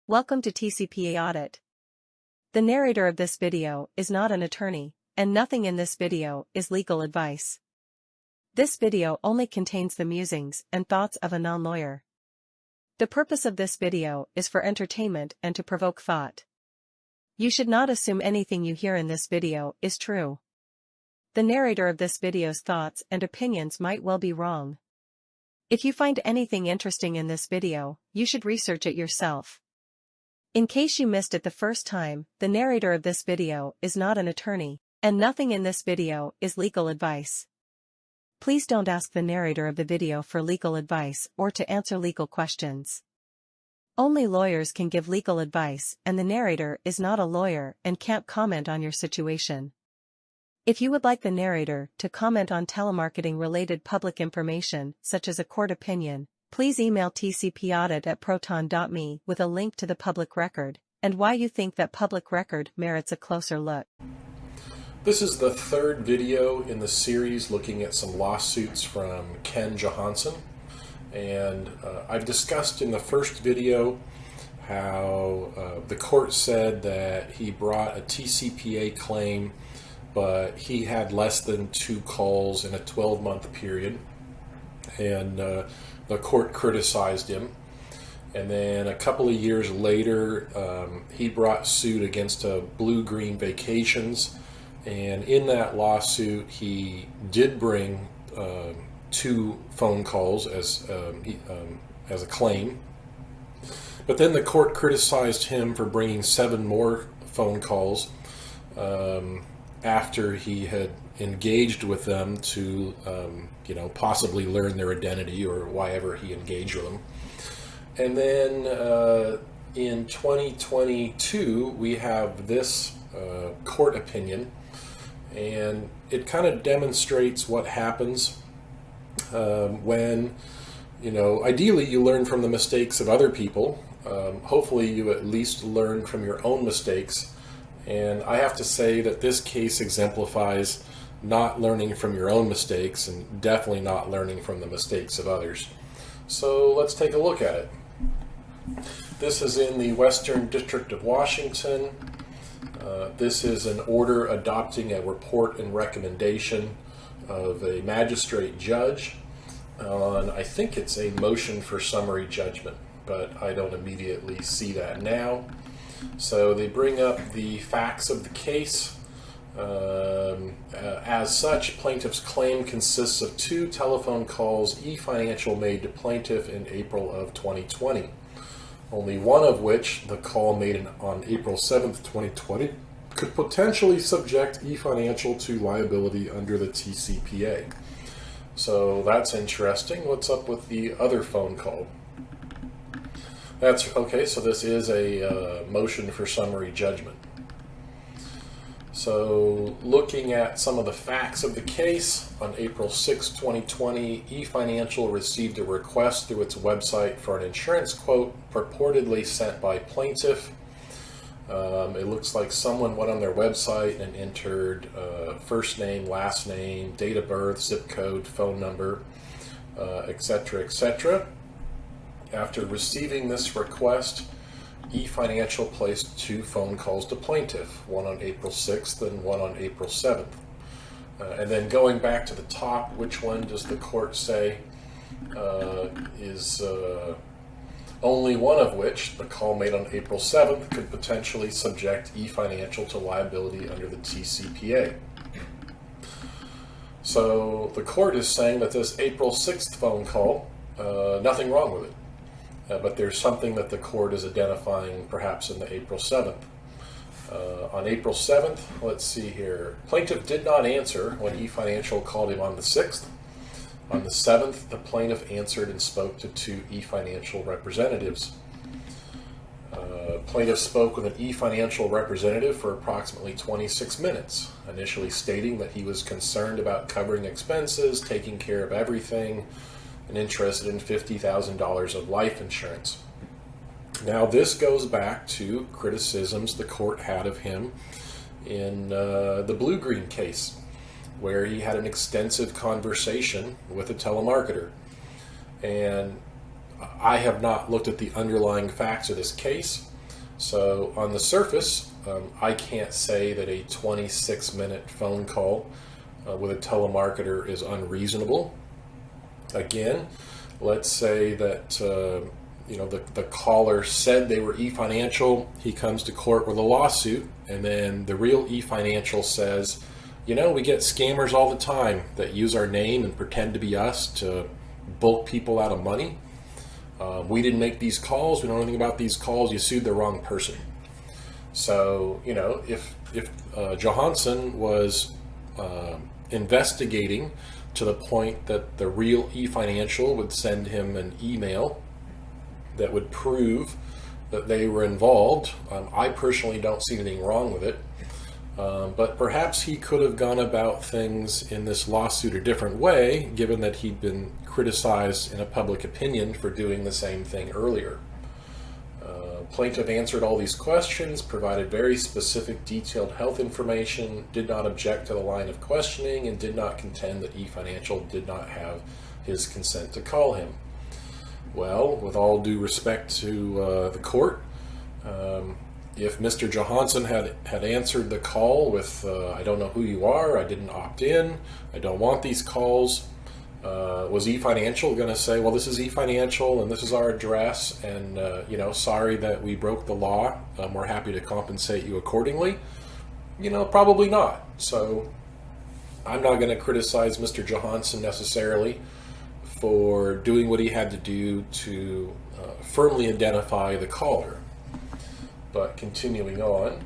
Welcome to TCPA Audit. The narrator of this video is not an attorney, and nothing in this video is legal advice. This video only contains the musings and thoughts of a non-lawyer. The purpose of this video is for entertainment and to provoke thought. You should not assume anything you hear in this video is true. The narrator of this video's thoughts and opinions might well be wrong. If you find anything interesting in this video, you should research it yourself. In case you missed it the first time, the narrator of this video is not an attorney, and nothing in this video is legal advice. Please don't ask the narrator of the video for legal advice or to answer legal questions. Only lawyers can give legal advice, and the narrator is not a lawyer and can't comment on your situation. If you would like the narrator to comment on telemarketing-related public information, such as a court opinion, please email tcpaudit@proton.me with a link to the public record, and why you think that public record merits a closer look. This is the third video in the series looking at some lawsuits from Ken Johansen. And I've discussed in the first video how the court said that he brought a TCPA claim, but he had less than 2 calls in a 12-month period. And the court criticized him, and then a couple of years later he brought suit against Blue Green Vacations, and in that lawsuit he did bring 2 phone calls as a claim, but then the court criticized him for bringing 7 more phone calls after he had engaged with them to possibly learn their identity or why ever he engaged with them. And then in 2022 we have this court opinion, and it kind of demonstrates what happens when ideally you learn from the mistakes of other people. Hopefully you at least learn from your own mistakes, and I have to say that this case exemplifies not learning from your own mistakes and definitely not learning from the mistakes of others. So let's take a look at it. This is in the Western District of Washington. This is an order adopting a report and recommendation of a magistrate judge on, I think it's a motion for summary judgment, but I don't immediately see that now. So they bring up the facts of the case. As such, plaintiff's claim consists of 2 telephone calls Efinancial made to plaintiff in April of 2020. Only one of which, the call made on April 7th, 2020, could potentially subject Efinancial to liability under the TCPA. So that's interesting. What's up with the other phone call? That's okay, so this is a motion for summary judgment. So looking at some of the facts of the case, on April 6, 2020, Efinancial received a request through its website for an insurance quote purportedly sent by plaintiff. It looks like someone went on their website and entered first name, last name, date of birth, zip code, phone number, etc., etc. After receiving this request, Efinancial placed 2 phone calls to plaintiff, one on April 6th and one on April 7th. And then going back to the top, which one does the court say is only one of which, the call made on April 7th, could potentially subject Efinancial to liability under the TCPA. So the court is saying that this April 6th phone call, nothing wrong with it. But there's something that the court is identifying perhaps in the April 7th. On April 7th, let's see here. Plaintiff did not answer when Efinancial called him on the 6th. On the 7th, the plaintiff answered and spoke to 2 Efinancial representatives. Plaintiff spoke with an Efinancial representative for approximately 26 minutes, initially stating that he was concerned about covering expenses, taking care of everything, and interested in $50,000 of life insurance. Now this goes back to criticisms the court had of him in the Blue Green case, where he had an extensive conversation with a telemarketer. And I have not looked at the underlying facts of this case, So on the surface, I can't say that a 26-minute phone call with a telemarketer is unreasonable. Again, let's say that the caller said they were eFinancial. He comes to court with a lawsuit, and then the real eFinancial says, we get scammers all the time that use our name and pretend to be us to bulk people out of money. We didn't make these calls. We don't know anything about these calls. You sued the wrong person. So, if Johansen was investigating to the point that the real eFinancial would send him an email that would prove that they were involved, I personally don't see anything wrong with it. But perhaps he could have gone about things in this lawsuit a different way, given that he'd been criticized in a public opinion for doing the same thing earlier. Plaintiff answered all these questions, provided very specific detailed health information, did not object to the line of questioning, and did not contend that eFinancial did not have his consent to call him. Well, with all due respect to the court, if Mr. Johansen had answered the call with, I don't know who you are, I didn't opt in, I don't want these calls, was eFinancial going to say, well, this is eFinancial and this is our address, and sorry that we broke the law, we're happy to compensate you accordingly? Probably not. So I'm not going to criticize Mr. Johansen necessarily for doing what he had to do to firmly identify the caller. But continuing on,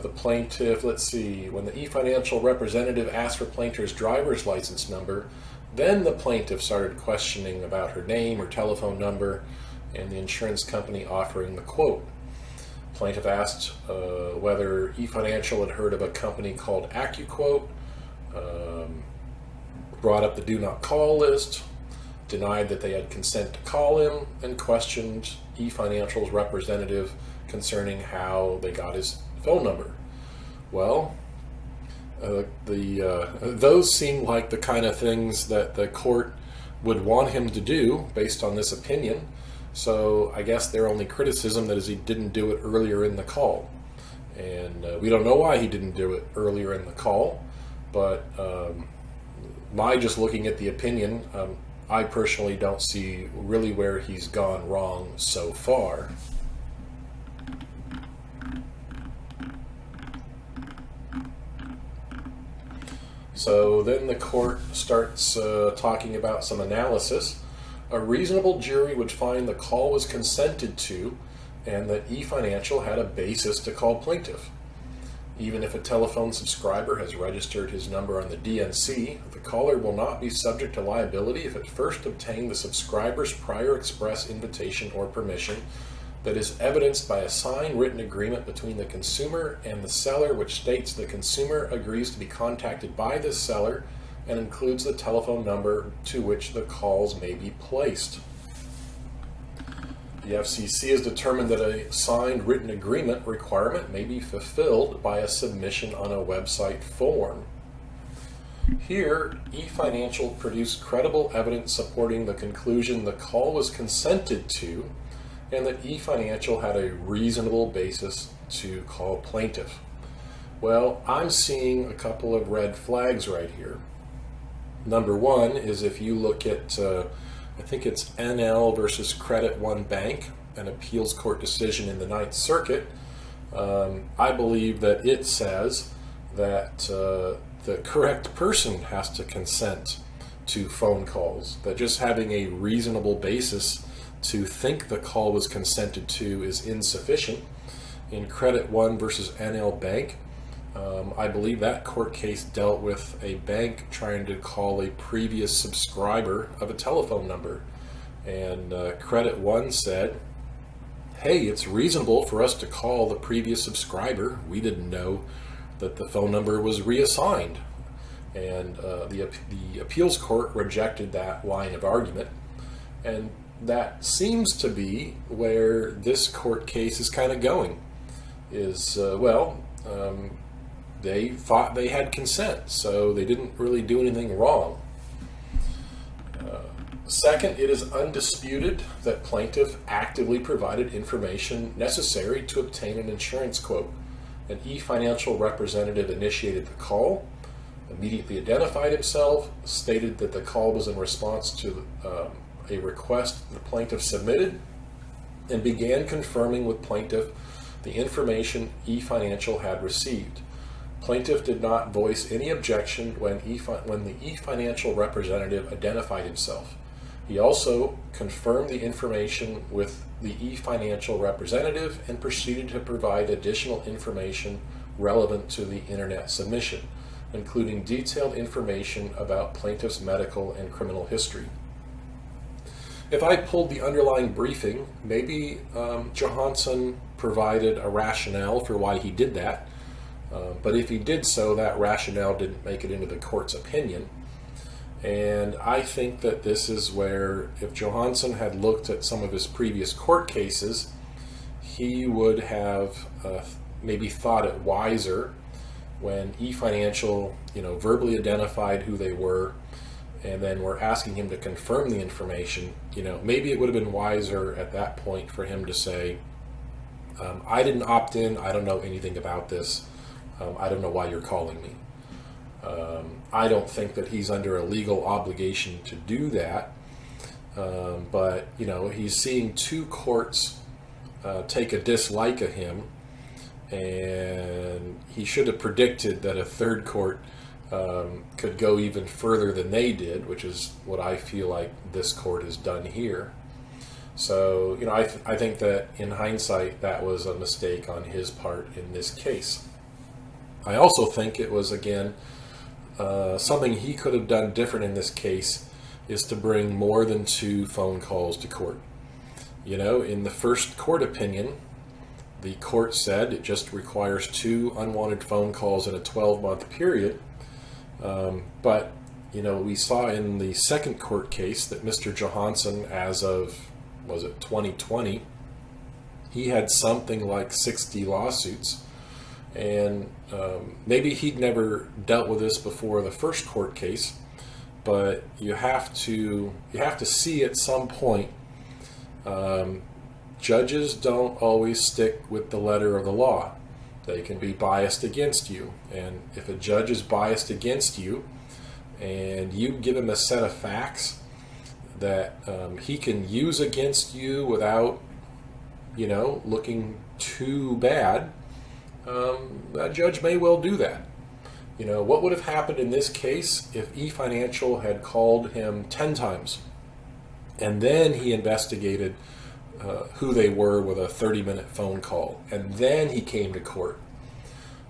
the plaintiff, let's see, when the eFinancial representative asked for plaintiff's driver's license number, then the plaintiff started questioning about her name, her telephone number, and the insurance company offering the quote. Plaintiff asked whether eFinancial had heard of a company called AccuQuote, brought up the do not call list, denied that they had consent to call him, and questioned eFinancial's representative concerning how they got his phone number. Well, those seem like the kind of things that the court would want him to do based on this opinion. So I guess their only criticism that is he didn't do it earlier in the call. And we don't know why he didn't do it earlier in the call, but my just looking at the opinion, I personally don't see really where he's gone wrong so far. So then the court starts talking about some analysis. A reasonable jury would find the call was consented to and that eFinancial had a basis to call plaintiff. Even if a telephone subscriber has registered his number on the DNC, the caller will not be subject to liability if it first obtained the subscriber's prior express invitation or permission that is evidenced by a signed written agreement between the consumer and the seller, which states the consumer agrees to be contacted by this seller and includes the telephone number to which the calls may be placed. The FCC has determined that a signed written agreement requirement may be fulfilled by a submission on a website form. Here, eFinancial produced credible evidence supporting the conclusion the call was consented to and that eFinancial had a reasonable basis to call plaintiff. Well, I'm seeing a couple of red flags right here. Number one is if you look at, I think it's NL versus Credit One Bank, an appeals court decision in the Ninth Circuit. I believe that it says that the correct person has to consent to phone calls, that just having a reasonable basis to think the call was consented to is insufficient. In Credit One versus NL Bank, I believe that court case dealt with a bank trying to call a previous subscriber of a telephone number. And Credit One said, hey, it's reasonable for us to call the previous subscriber. We didn't know that the phone number was reassigned. And the appeals court rejected that line of argument. And that seems to be where this court case is kind of going. Is, they thought they had consent, so they didn't really do anything wrong. Second, it is undisputed that plaintiff actively provided information necessary to obtain an insurance quote. An eFinancial representative initiated the call, immediately identified himself, stated that the call was in response to a request the plaintiff submitted, and began confirming with plaintiff the information eFinancial had received. Plaintiff did not voice any objection when the eFinancial representative identified himself. He also confirmed the information with the eFinancial representative and proceeded to provide additional information relevant to the internet submission, including detailed information about plaintiff's medical and criminal history. If I pulled the underlying briefing, maybe Johansen provided a rationale for why he did that, but if he did so, that rationale didn't make it into the court's opinion. And I think that this is where, if Johansen had looked at some of his previous court cases, he would have maybe thought it wiser when eFinancial, verbally identified who they were, and then were asking him to confirm the information. Maybe it would have been wiser at that point for him to say, I didn't opt in, I don't know anything about this, I don't know why you're calling me. I don't think that he's under a legal obligation to do that, but he's seeing two courts take a dislike of him, and he should have predicted that a third court could go even further than they did, which is what I feel like this court has done here. So, I think that in hindsight, that was a mistake on his part in this case. I also think it was, again, something he could have done different in this case is to bring more than 2 phone calls to court. In the first court opinion, the court said it just requires 2 unwanted phone calls in a 12-month period. But we saw in the second court case that Mr. Johansen, as of, 2020, he had something like 60 lawsuits. And maybe he'd never dealt with this before the first court case, but you have to see at some point, judges don't always stick with the letter of the law. They can be biased against you, and if a judge is biased against you and you give him a set of facts that he can use against you without looking too bad, that judge may well do that. What would have happened in this case if eFinancial had called him 10 times and then he investigated who they were with a 30-minute phone call, and then he came to court?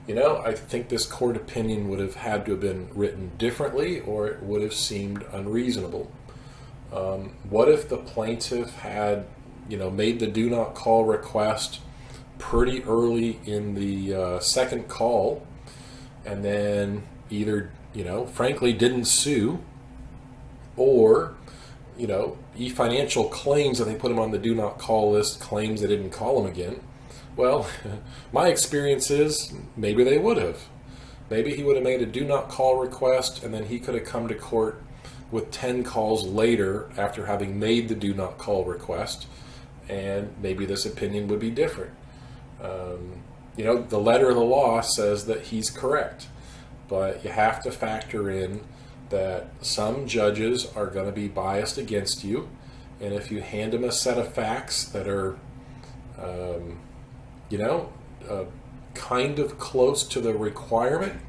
I think this court opinion would have had to have been written differently, or it would have seemed unreasonable. What if the plaintiff had made the do not call request pretty early in the second call, and then either frankly didn't sue, or eFinancial claims that they put him on the do not call list, claims they didn't call him again? Well, my experience is maybe they would have. Maybe he would have made a do not call request, and then he could have come to court with 10 calls later after having made the do not call request, and maybe this opinion would be different. The letter of the law says that he's correct, but you have to factor in that some judges are going to be biased against you, and if you hand them a set of facts that are kind of close to the requirement,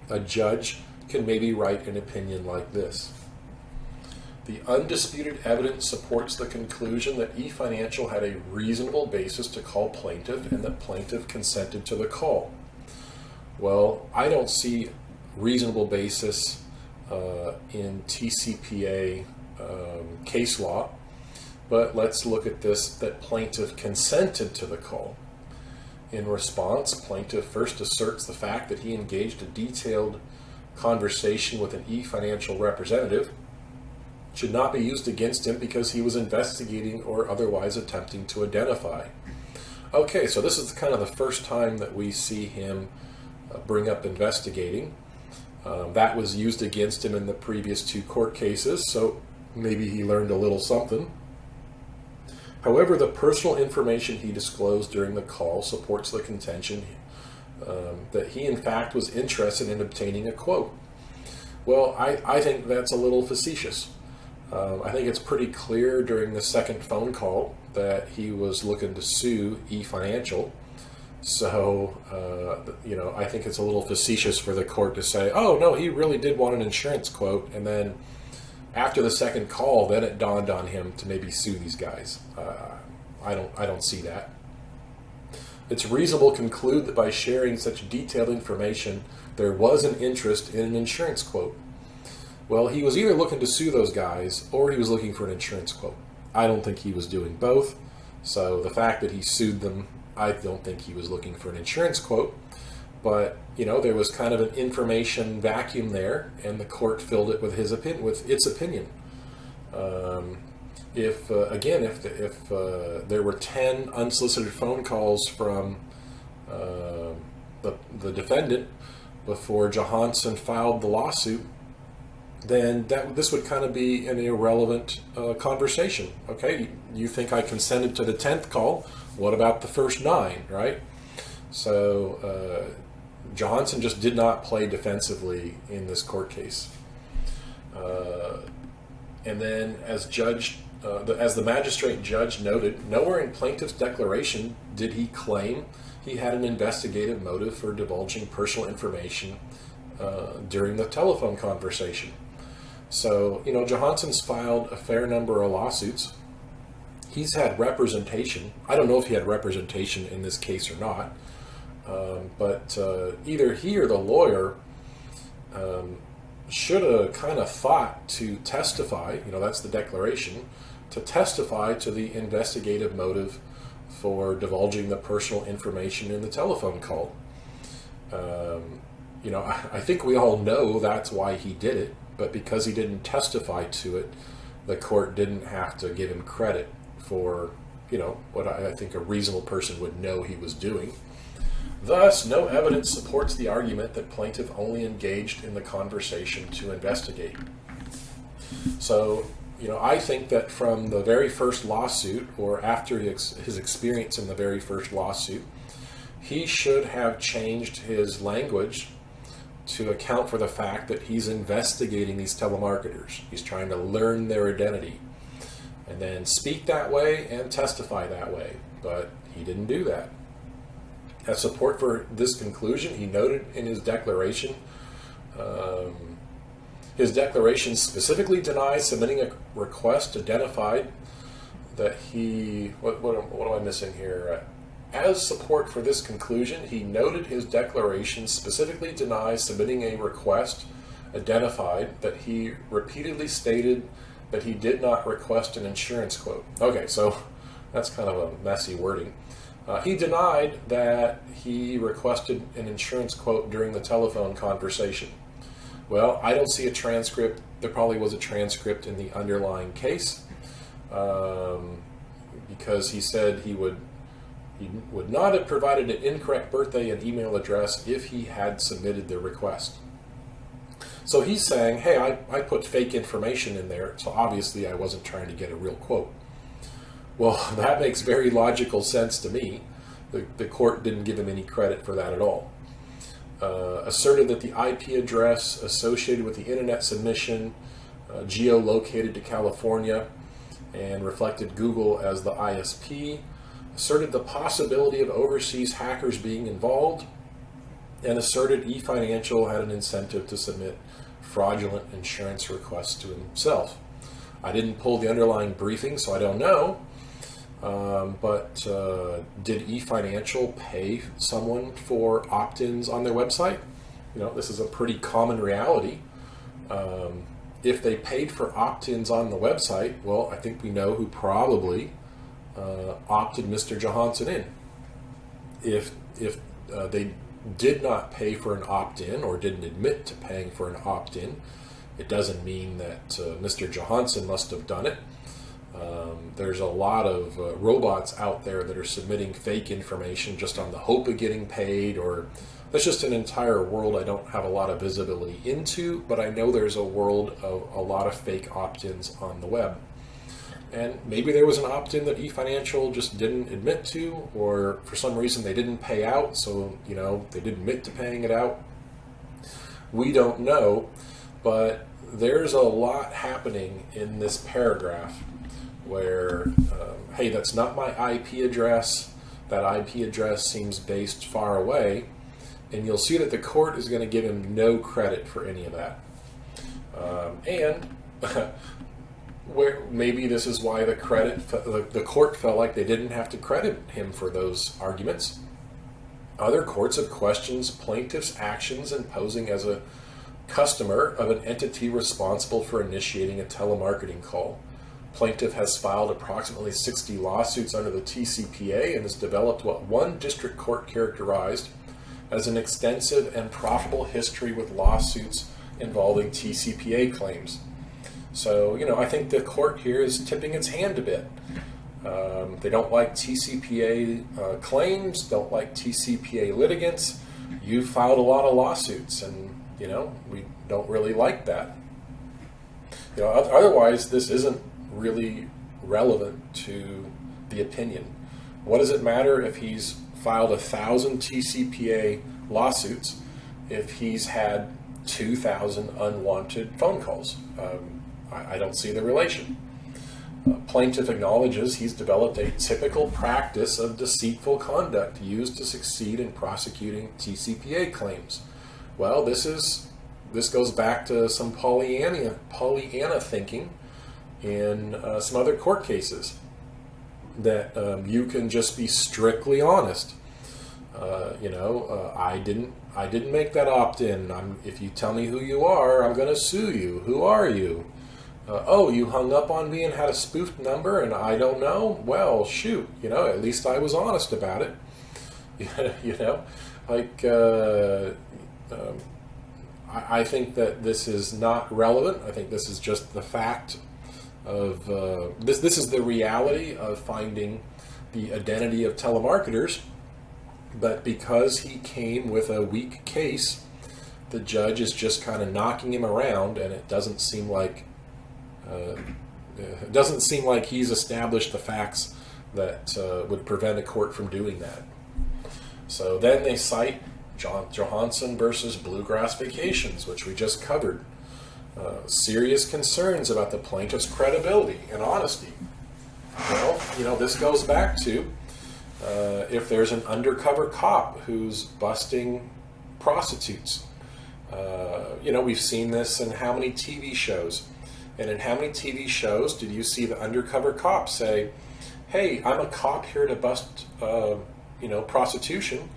a judge can maybe write an opinion like this. The undisputed evidence supports the conclusion that eFinancial had a reasonable basis to call plaintiff, and that plaintiff consented to the call. Well, I don't see reasonable basis in TCPA case law, but let's look at this, that plaintiff consented to the call. In response, plaintiff first asserts the fact that he engaged a detailed conversation with an eFinancial representative should not be used against him because he was investigating or otherwise attempting to identify. Okay, so this is kind of the first time that we see him bring up investigating. That was used against him in the previous 2 court cases, so maybe he learned a little something. However, the personal information he disclosed during the call supports the contention that he in fact was interested in obtaining a quote. Well, I think that's a little facetious. I think it's pretty clear during the second phone call that he was looking to sue Efinancial. So, I think it's a little facetious for the court to say, oh, no, he really did want an insurance quote. And then after the second call, then it dawned on him to maybe sue these guys. I don't see that. It's reasonable to conclude that by sharing such detailed information, there was an interest in an insurance quote. Well, he was either looking to sue those guys or he was looking for an insurance quote. I don't think he was doing both. So the fact that he sued them, I don't think he was looking for an insurance quote. But, there was kind of an information vacuum there, and the court filled it with its opinion. If there were 10 unsolicited phone calls from the defendant before Johansen filed the lawsuit, then this would kind of be an irrelevant conversation. Okay, you think I consented to the 10th call? What about the first 9, right? So Johansen just did not play defensively in this court case. And then as the magistrate judge noted, nowhere in plaintiff's declaration did he claim he had an investigative motive for divulging personal information during the telephone conversation. So, Johansen's filed a fair number of lawsuits. He's had representation. I don't know if he had representation in this case or not, but either he or the lawyer should have kind of thought to testify, that's the declaration, to testify to the investigative motive for divulging the personal information in the telephone call. I think we all know that's why he did it, but because he didn't testify to it, the court didn't have to give him credit for, what I think a reasonable person would know he was doing. Thus, no evidence supports the argument that plaintiff only engaged in the conversation to investigate. So, I think that from the very first lawsuit, or after his experience in the very first lawsuit, he should have changed his language to account for the fact that he's investigating these telemarketers. He's trying to learn their identity, and then speak that way and testify that way. But he didn't do that. As support for this conclusion, he noted in his declaration, specifically denies submitting a request identified that he, what am I missing here? As support for this conclusion, he noted his declaration specifically denies submitting a request identified that he repeatedly stated that he did not request an insurance quote. Okay, so that's kind of a messy wording. He denied that he requested an insurance quote during the telephone conversation. Well, I don't see a transcript. There probably was a transcript in the underlying case, because he said he would not have provided an incorrect birthday and email address if he had submitted the request. So he's saying, hey, I put fake information in there, so obviously I wasn't trying to get a real quote. Well, that makes very logical sense to me. The court didn't give him any credit for that at all. Asserted that the IP address associated with the internet submission geolocated to California and reflected Google as the ISP. Asserted the possibility of overseas hackers being involved, and asserted Efinancial had an incentive to submit fraudulent insurance requests to himself. I didn't pull the underlying briefing, so I don't know. But did Efinancial pay someone for opt-ins on their website? This is a pretty common reality. If they paid for opt-ins on the website, well, I think we know who probably opted Mr. Johansen in. If they did not pay for an opt-in or didn't admit to paying for an opt-in, it doesn't mean that Mr. Johansen must have done it. There's a lot of robots out there that are submitting fake information just on the hope of getting paid, or That's just an entire world I don't have a lot of visibility into, but I know there's a world of a lot of fake opt-ins on the web. And maybe there was an opt-in that eFinancial just didn't admit to, or for some reason they didn't pay out, so they didn't admit to paying it out. We don't know, but there's a lot happening in this paragraph where, hey, that's not my IP address. That IP address seems based far away. And you'll see that the court is going to give him no credit for any of that. And where maybe this is why the court felt like they didn't have to credit him for those arguments. Other courts have questioned plaintiff's actions in posing as a customer of an entity responsible for initiating a telemarketing call. Plaintiff has filed approximately 60 lawsuits under the TCPA and has developed what one district court characterized as an extensive and profitable history with lawsuits involving TCPA claims. So, I think the court here is tipping its hand a bit. They don't like TCPA claims, don't like TCPA litigants. You've filed a lot of lawsuits, and, we don't really like that. Otherwise, this isn't really relevant to the opinion. What does it matter if he's filed 1,000 TCPA lawsuits if he's had 2,000 unwanted phone calls? I don't see the relation. Plaintiff acknowledges he's developed a typical practice of deceitful conduct used to succeed in prosecuting TCPA claims. Well, this goes back to some Pollyanna thinking in some other court cases, that you can just be strictly honest. I didn't make that opt-in. If you tell me who you are, I'm going to sue you. Who are you? Oh, you hung up on me and had a spoofed number and I don't know? Well, shoot, at least I was honest about it. I think that this is not relevant. I think this is just the fact of, this is the reality of finding the identity of telemarketers. But because he came with a weak case, the judge is just kind of knocking him around, and it doesn't seem like he's established the facts that would prevent a court from doing that. So then they cite Johansen versus Bluegrass Vacations, which we just covered. Serious concerns about the plaintiff's credibility and honesty. Well, this goes back to if there's an undercover cop who's busting prostitutes. We've seen this in how many TV shows? And in how many TV shows did you see the undercover cop say, hey, I'm a cop here to bust, prostitution.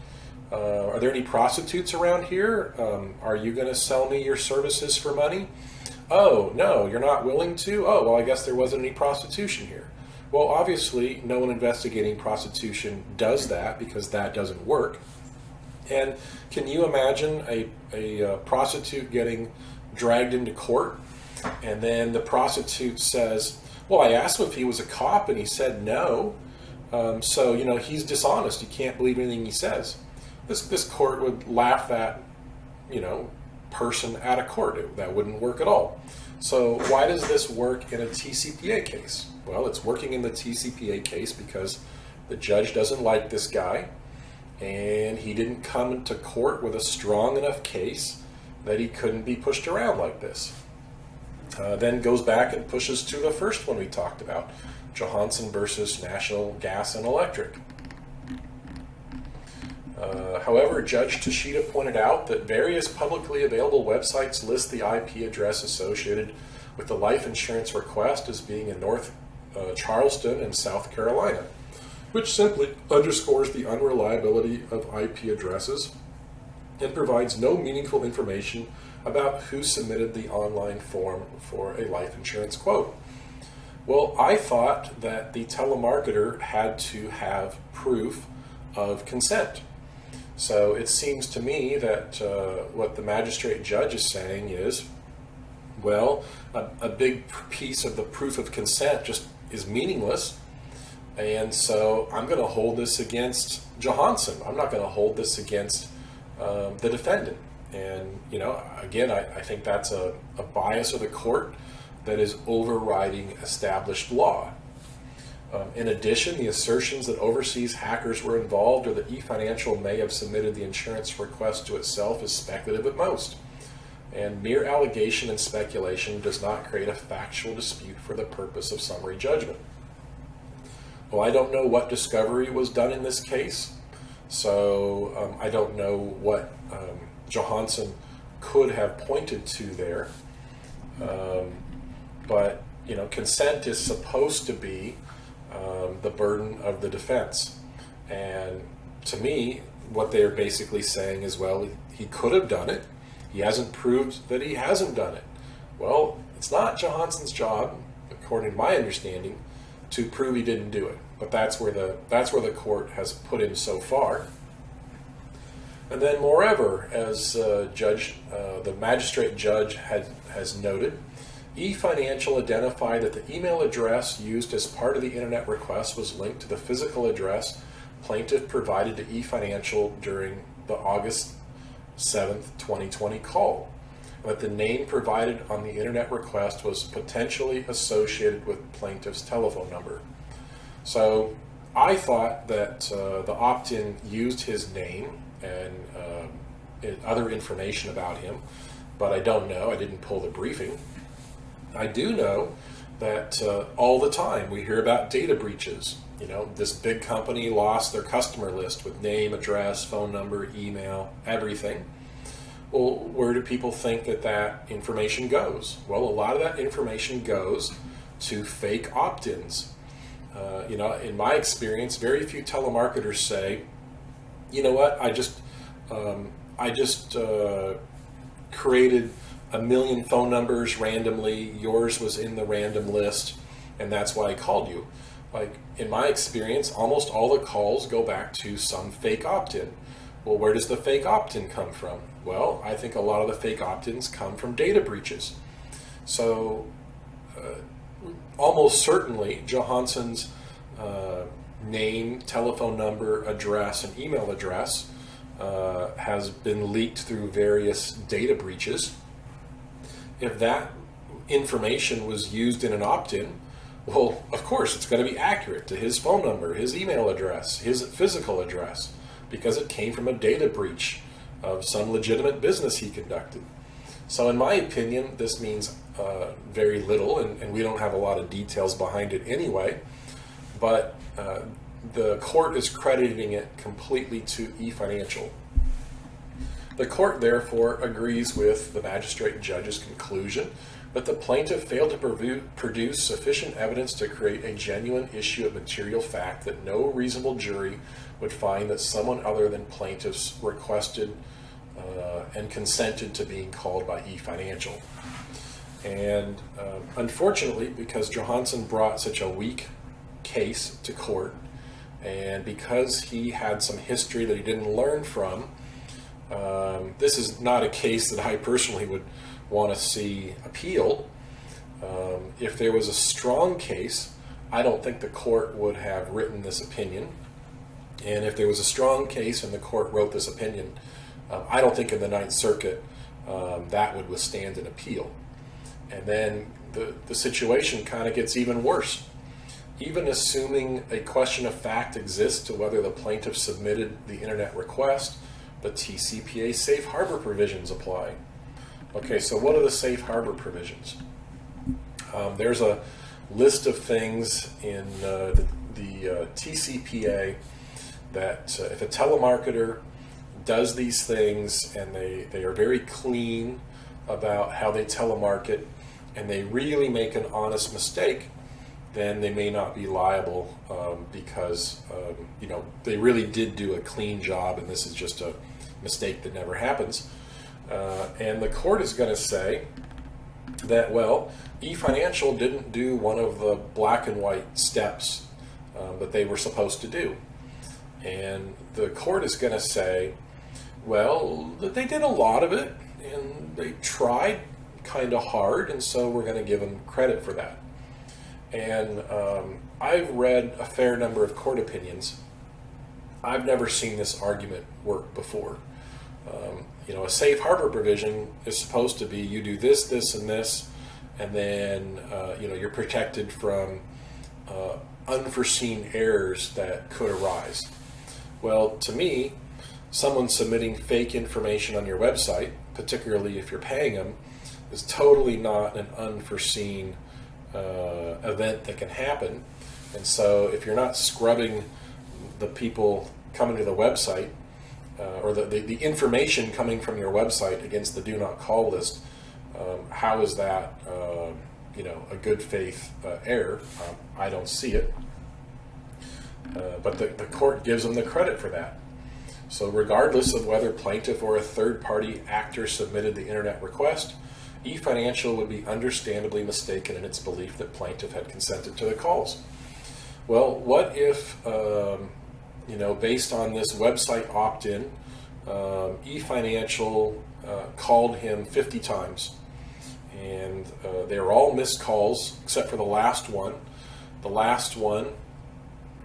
Are there any prostitutes around here? Are you going to sell me your services for money? Oh, no, you're not willing to? Oh, well, I guess there wasn't any prostitution here. Well, obviously, no one investigating prostitution does that because that doesn't work. And can you imagine a prostitute getting dragged into court, and then the prostitute says, well, I asked him if he was a cop, and he said no. So, he's dishonest. You can't believe anything he says. This court would laugh that, person out of court. That wouldn't work at all. So why does this work in a TCPA case? Well, it's working in the TCPA case because the judge doesn't like this guy, and he didn't come to court with a strong enough case that he couldn't be pushed around like this. Then goes back and pushes to the first one we talked about, Johansen versus National Gas and Electric. However, Judge Tashida pointed out that various publicly available websites list the IP address associated with the life insurance request as being in North Charleston in South Carolina, which simply underscores the unreliability of IP addresses and provides no meaningful information about who submitted the online form for a life insurance quote. Well, I thought that the telemarketer had to have proof of consent. So it seems to me that what the magistrate judge is saying is, well, a big piece of the proof of consent just is meaningless, and so I'm going to hold this against Johansen. I'm not going to hold this against the defendant. And, again, I think that's a bias of the court that is overriding established law. In addition, the assertions that overseas hackers were involved or that eFinancial may have submitted the insurance request to itself is speculative at most. And mere allegation and speculation does not create a factual dispute for the purpose of summary judgment. Well, I don't know what discovery was done in this case, so I don't know what Johansen could have pointed to there. But, consent is supposed to be the burden of the defense. And to me, what they're basically saying is, well, he could have done it. He hasn't proved that he hasn't done it. Well, it's not Johansen's job, according to my understanding, to prove he didn't do it. But that's where the court has put him so far. And then, moreover, as the magistrate judge has noted, eFinancial identified that the email address used as part of the internet request was linked to the physical address plaintiff provided to eFinancial during the August 7th, 2020 call, and that the name provided on the internet request was potentially associated with plaintiff's telephone number. So I thought that the opt-in used his name and other information about him, but I don't know. I didn't pull the briefing. I do know that all the time we hear about data breaches. This big company lost their customer list with name, address, phone number, email, everything. Well, where do people think that information goes? Well, a lot of that information goes to fake opt-ins. In my experience, very few telemarketers say, you know what, I just created 1 million phone numbers randomly, yours was in the random list, and that's why I called you. Like, in my experience, almost all the calls go back to some fake opt-in. Well, where does the fake opt-in come from? Well, I think a lot of the fake opt-ins come from data breaches. So, almost certainly, Johansen's name, telephone number, address, and email address has been leaked through various data breaches. If that information was used in an opt-in, well, of course, it's going to be accurate to his phone number, his email address, his physical address, because it came from a data breach of some legitimate business he conducted. So in my opinion, this means very little, and we don't have a lot of details behind it anyway, but the court is crediting it completely to eFinancial. The court therefore agrees with the magistrate judge's conclusion that the plaintiff failed to produce sufficient evidence to create a genuine issue of material fact that no reasonable jury would find that someone other than plaintiffs requested and consented to being called by eFinancial. And unfortunately, because Johansen brought such a weak case to court, and because he had some history that he didn't learn from, this is not a case that I personally would want to see appealed. If there was a strong case, I don't think the court would have written this opinion. And if there was a strong case and the court wrote this opinion, I don't think in the Ninth Circuit that would withstand an appeal. And then the situation kind of gets even worse. Even assuming a question of fact exists to whether the plaintiff submitted the internet request, the TCPA safe harbor provisions apply. Okay, so what are the safe harbor provisions? There's a list of things in the TCPA that if a telemarketer does these things and they are very clean about how they telemarket and they really make an honest mistake, then they may not be liable because they really did do a clean job and this is just a mistake that never happens. And the court is going to say that, well, eFinancial didn't do one of the black and white steps that they were supposed to do. And the court is going to say, well, they did a lot of it and they tried kind of hard, and so we're going to give them credit for that. And I've read a fair number of court opinions. I've never seen this argument work before. A safe harbor provision is supposed to be you do this, this, and this, and then you're protected from unforeseen errors that could arise. Well, to me, someone submitting fake information on your website, particularly if you're paying them, is totally not an unforeseen event that can happen. And so if you're not scrubbing the people coming to the website, or the information coming from your website against the do not call list, how is that a good faith error? I don't see it. But the court gives them the credit for that. So regardless of whether plaintiff or a third-party actor submitted the internet request, Efinancial would be understandably mistaken in its belief that plaintiff had consented to the calls. Well, what if, based on this website opt-in, Efinancial called him 50 times, and they were all missed calls except for the last one. The last one,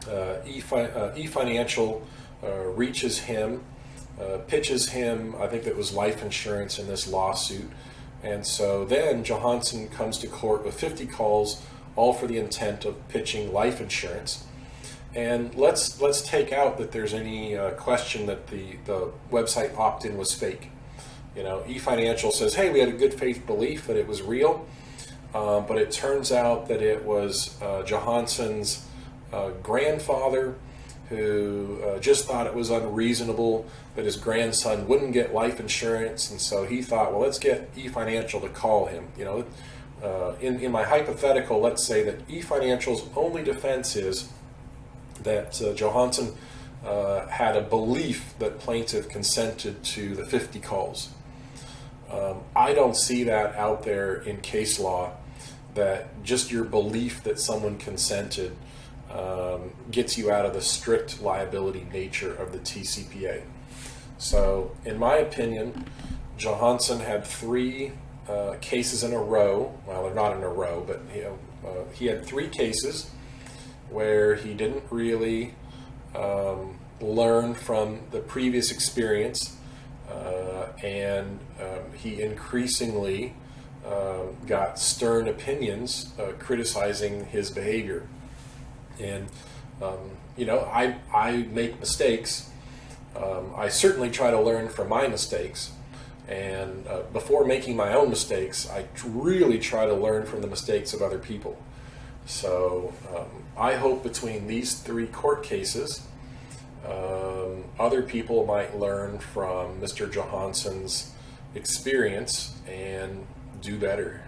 Efinancial reaches him, pitches him, I think that was life insurance in this lawsuit, and so then Johansen comes to court with 50 calls, all for the intent of pitching life insurance. And let's take out that there's any question that the website opt-in was fake. Efinancial says, hey, we had a good faith belief that it was real, but it turns out that it was Johansen's grandfather who just thought it was unreasonable that his grandson wouldn't get life insurance, and so he thought, well, let's get Efinancial to call him. In my hypothetical, let's say that Efinancial's only defense is that Johansen had a belief that plaintiff consented to the 50 calls. I don't see that out there in case law, that just your belief that someone consented gets you out of the strict liability nature of the TCPA. So, in my opinion, Johansen had 3 cases in a row. Well, they're not in a row, but he had 3 cases where he didn't really learn from the previous experience, and he increasingly got stern opinions criticizing his behavior. And I make mistakes. I certainly try to learn from my mistakes, and before making my own mistakes, I really try to learn from the mistakes of other people. So I hope between these 3 court cases, other people might learn from Mr. Johansen's experience and do better.